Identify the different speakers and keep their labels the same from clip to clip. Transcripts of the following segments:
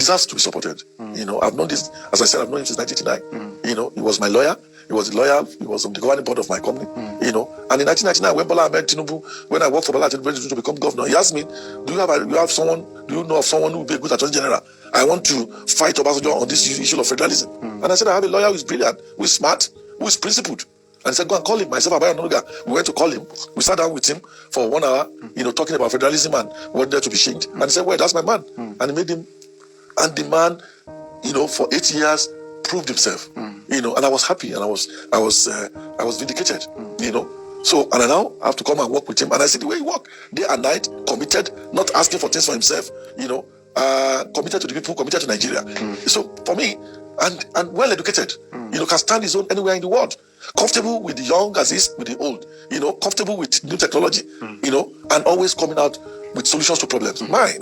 Speaker 1: deserves to be supported. I've known this, as I said, I've known him since 1989. He was my lawyer. He was the lawyer. He was on the governing board of my company. And in 1999, when Bola met Tinubu, when I worked for Bola Tinubu to become governor, he asked me, do you know of someone who would be a good attorney general? I want to fight Obasanjo on this issue of federalism. And I said, I have a lawyer who is brilliant, who is smart, who is principled. And he said, go and call him. Myself, Abayo Nonuga. We went to call him. We sat down with him for 1 hour, talking about federalism and what there to be changed. And he said, well, that's my man. And he made him, and the man, for 8 years, proved himself. And I was happy, and I was vindicated. So, and I now have to come and work with him. And I see the way he worked, day and night, committed, not asking for things for himself. Committed to the people, committed to Nigeria. So for me, and well educated, can stand his own anywhere in the world. Comfortable with the young as is with the old, comfortable with new technology, and always coming out with solutions to problems. Mine,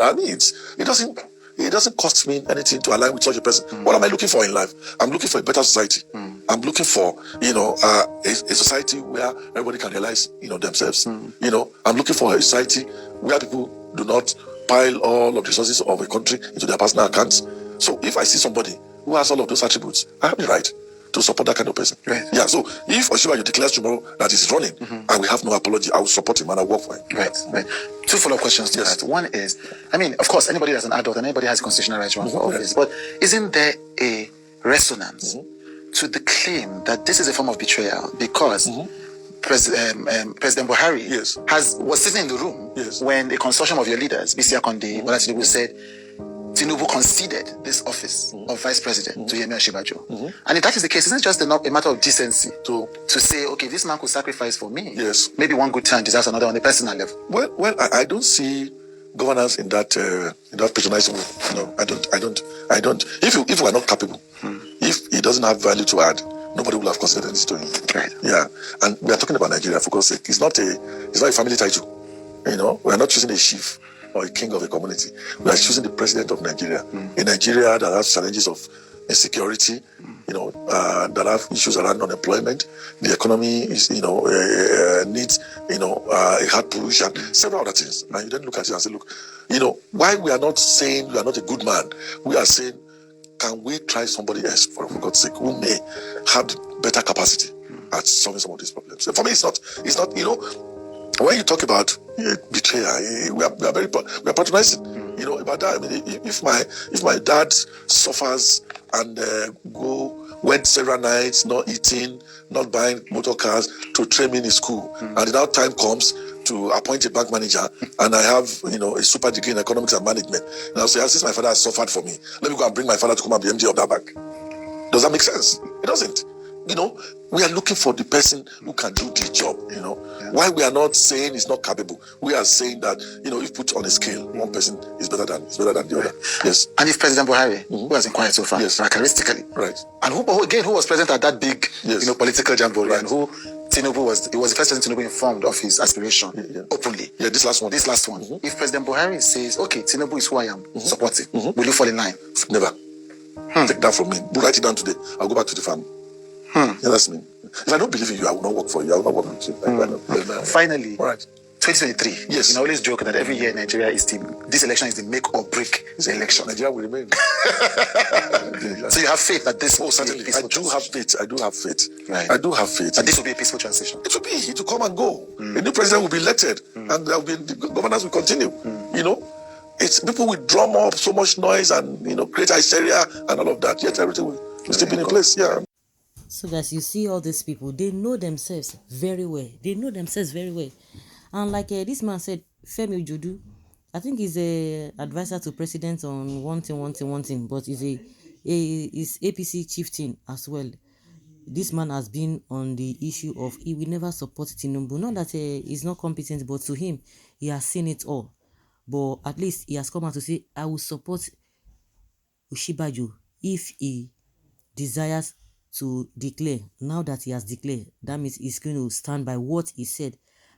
Speaker 1: it doesn't cost me anything to align with such a person. What am I looking for in life? I'm looking for a better society. I'm looking for, a society where everybody can realize, themselves. I'm looking for a society where people do not pile all of the resources of a country into their personal accounts. So if I see somebody who has all of those attributes, I have the right to support that kind of person.
Speaker 2: Right.
Speaker 1: Yeah, so if Oshibajo declares tomorrow that he's running, and we have no apology, I will support him and I'll work for him.
Speaker 2: Right. Two follow-up questions to that. One is, of course, anybody that's an adult and anybody has constitutional right to run for office, but isn't there a resonance to the claim that this is a form of betrayal because President Buhari was sitting in the room when a consortium of your leaders, BC Akonde, Bola Tinubu, said Tinubu conceded this office of vice president to Yemi Oshibajo. And if that is the case, isn't it just a matter of decency to say, okay, this man could sacrifice for me?
Speaker 1: Yes.
Speaker 2: Maybe one good turn deserves another on the personal level.
Speaker 1: Well, I don't see governance in that patronizing way. No, I don't. If we are not capable, if he doesn't have value to add, nobody will have considered this to him.
Speaker 2: Right.
Speaker 1: Yeah. And we are talking about Nigeria, for God's sake. It's not a family title. We are not choosing a chief or a king of a community. We are choosing the president of Nigeria. A Nigeria that has challenges of insecurity, that have issues around unemployment. The economy is, needs, a hard push and several other things. And you then look at it and say, look, why we are not saying you are not a good man. We are saying, can we try somebody else, for God's sake, who may have better capacity at solving some of these problems? So for me, it's not, when you talk about betrayal, we are patronizing. About that. If my dad suffers and went several nights, not eating, not buying motor cars to train me in school, and now time comes to appoint a bank manager, and I have a super degree in economics and management, and I'll say, since my father has suffered for me, let me go and bring my father to come and be MD of that bank. Does that make sense? It doesn't. We are looking for the person who can do the job. Why we are not saying he's not capable. We are saying that if put on a scale, one person is better than the other. Yes.
Speaker 2: And if President Buhari, who has inquired so far, characteristically,
Speaker 1: right,
Speaker 2: and who was present at that big, political jamboree, right, and who Tinubu was the first President Tinubu informed of his aspiration openly.
Speaker 1: Yeah, this last one.
Speaker 2: If President Buhari says, okay, Tinubu is who I am supporting, will you fall in line?
Speaker 1: Never. Take that from me. Write it down today. I'll go back to the farm. Yeah, that's me. If I don't believe in you, I will not work for you. I will not work with you.
Speaker 2: Finally,
Speaker 1: right.
Speaker 2: 2023.
Speaker 1: Yes.
Speaker 2: I always joke that every year Nigeria this election is the make or break election.
Speaker 1: Nigeria will remain.
Speaker 2: So you have faith that this will
Speaker 1: certainly. I do have faith.
Speaker 2: Right.
Speaker 1: I do have faith.
Speaker 2: And this will be a peaceful transition.
Speaker 1: It will come and go. A new president will be elected, and the governance will continue. It's people will drum up so much noise and create hysteria and all of that. Yet everything will still be in place. Yeah.
Speaker 3: So guys, you see all these people, they know themselves very well. And like this man said, Femi Ojodu, I think he's a advisor to president on one thing, but he's APC chieftain as well. This man has been on the issue of he will never support Tinubu. Not that he's not competent, but to him, he has seen it all. But at least he has come out to say, I will support Oshibajo if he desires to declare. Now that he has declared, that means he's going to stand by what he said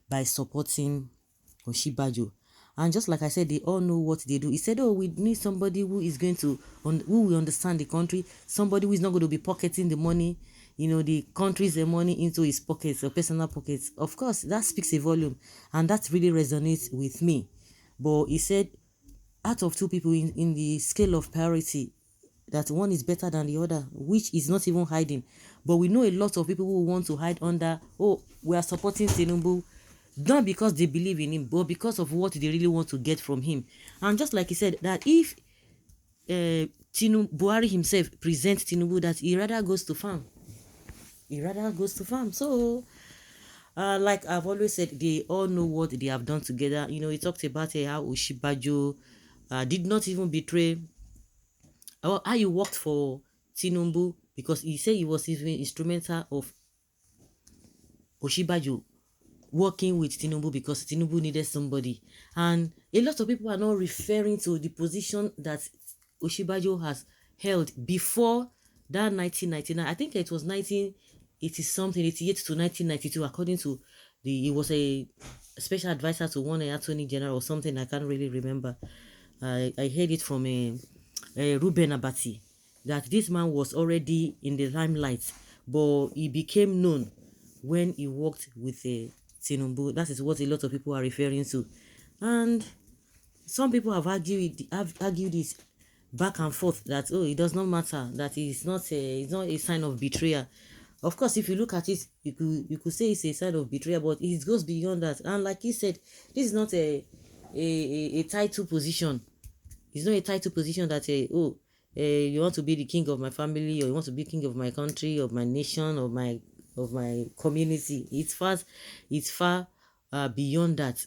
Speaker 3: by supporting Oshibajo. And just like I said, they all know what they do. He said, we need somebody who is going to, who will understand the country, somebody who is not going to be pocketing the money, the country's money into his pockets or personal pockets. Of course, that speaks a volume, and that really resonates with me. But he said, out of two people in the scale of priority, that one is better than the other, which is not even hiding. But we know a lot of people who want to hide under, oh, we are supporting Tinubu, not because they believe in him, but because of what they really want to get from him. And just like he said, that if Buhari himself presents Tinubu, that he rather goes to farm. He rather goes to farm. So, like I've always said, they all know what they have done together. You know, he talked about how Oshibajo did not even betray, how he worked for Tinubu, because he said he was even instrumental of Oshibajo working with Tinubu because Tinubu needed somebody. And a lot of people are not referring to the position that Oshibajo has held before that 1999. I think it was 1980 something, 88 to 1992, according to he was a special advisor to one attorney general or something. I can't really remember. I heard it from Ruben Abati, that this man was already in the limelight, but he became known when he worked with Tinubu. That is what a lot of people are referring to. And some people have argued this back and forth, that it does not matter, that it's not a sign of betrayal. Of course, if you look at it, you could say it's a sign of betrayal, but it goes beyond that. And like he said, this is not a title position. It's not a title position that you want to be the king of my family, or you want to be king of my country, of my nation, of my community. It's far beyond that.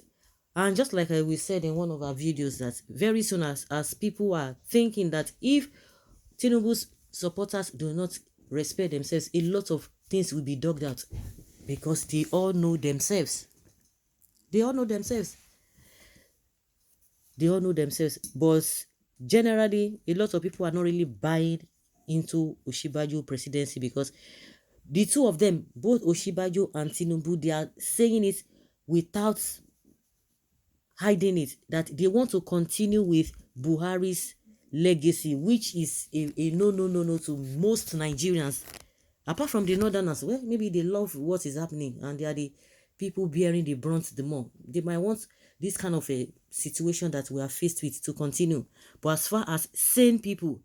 Speaker 3: And just like we said in one of our videos, that very soon as people are thinking that if Tinubu's supporters do not respect themselves, a lot of things will be dug out, because they all know themselves. They all know themselves. But generally, a lot of people are not really buying into Oshibajo presidency, because the two of them, both Oshibajo and Tinubu, they are saying it without hiding it, that they want to continue with Buhari's legacy, which is a no to most Nigerians, apart from the northerners. Well, maybe they love what is happening and they are the people bearing the brunt the more. They might want this kind of a situation that we are faced with to continue. But as far as sane people,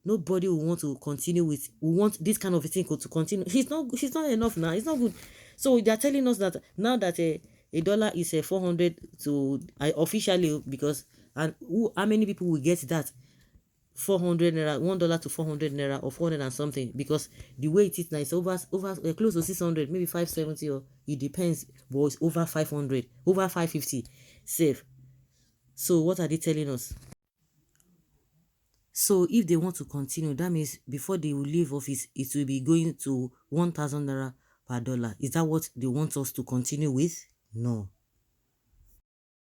Speaker 3: nobody will want to continue with, we want this kind of a thing to continue. She's not enough now. It's not good. So they are telling us that now that a dollar is 400 to officially, because how many people will get that 400 naira, $1 to 400 naira, or 400 and something, because the way it is now, it's over close to 600, maybe 570, or it depends, but it's over 500, over 550 safe. So what are they telling us? So if they want to continue, that means before they will leave office, it will be going to 1,000 naira per dollar. Is that what they want us to continue with? No.